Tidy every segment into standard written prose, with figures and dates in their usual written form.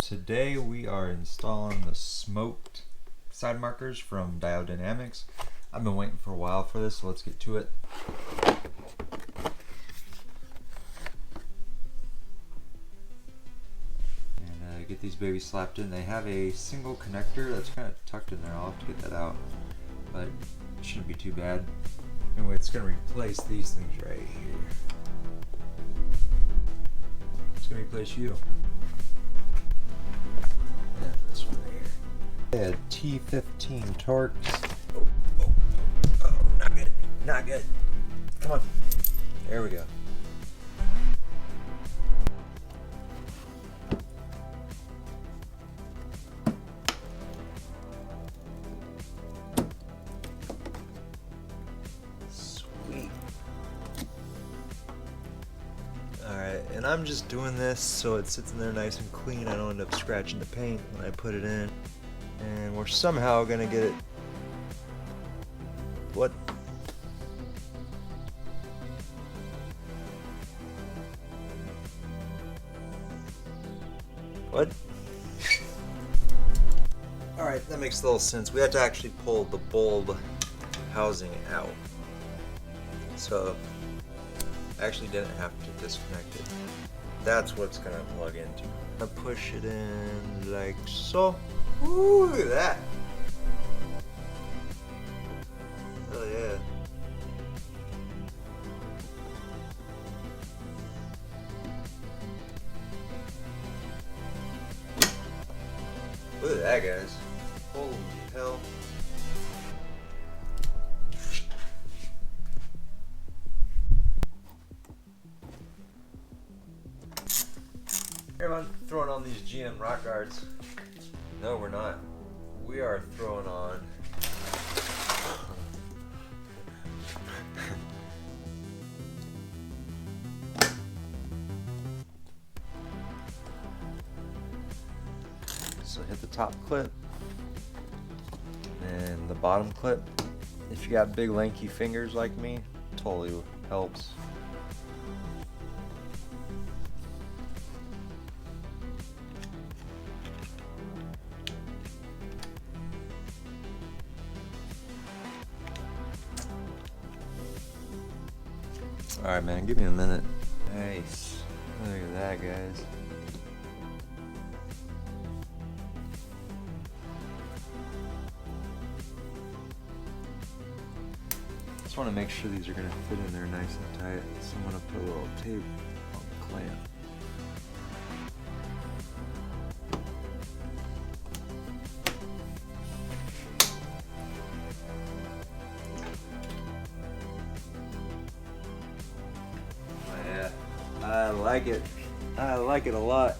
Today we are installing the smoked side markers from Diode Dynamics. I've been waiting for a while for this, so let's get to it. And get these babies slapped in. They have a single connector that's kind of tucked in there. I'll have to get that out, but it shouldn't be too bad. Anyway, it's going to replace these things right here. It's going to replace you. Yeah, this one right here. They had T15 Torx. Oh, not good. Not good. Come on. There we go. Sweet. Alright, and I'm just doing this so it sits in there nice and clean. I don't end up scratching the paint when I put it in. And we're somehow gonna get it. What? What? Alright, that makes a little sense. We have to actually pull the bulb housing out. So I actually didn't have to disconnect it. That's what's gonna plug into. I push it in like so. Ooh, look at that. Oh yeah. Look at that, guys. Holy hell. Everyone throwing on these GM rock guards. No, we're not. We are throwing on so hit the top clip and the bottom clip. If you got big lanky fingers like me, totally helps. Alright, man, give me a minute. Nice. Look at that, guys. Just want to make sure these are going to fit in there nice and tight. So I'm going to put a little tape on the clamp. I like it. I like it a lot.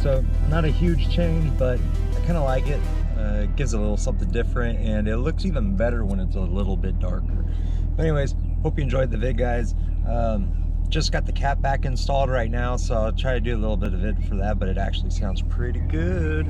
So not a huge change, but I kind of like it. It gives it a little something different, and it looks even better when it's a little bit darker. But anyways, hope you enjoyed the vid, guys. Just got the cap back installed right now, so I'll try to do a little bit of it for that, but it actually sounds pretty good.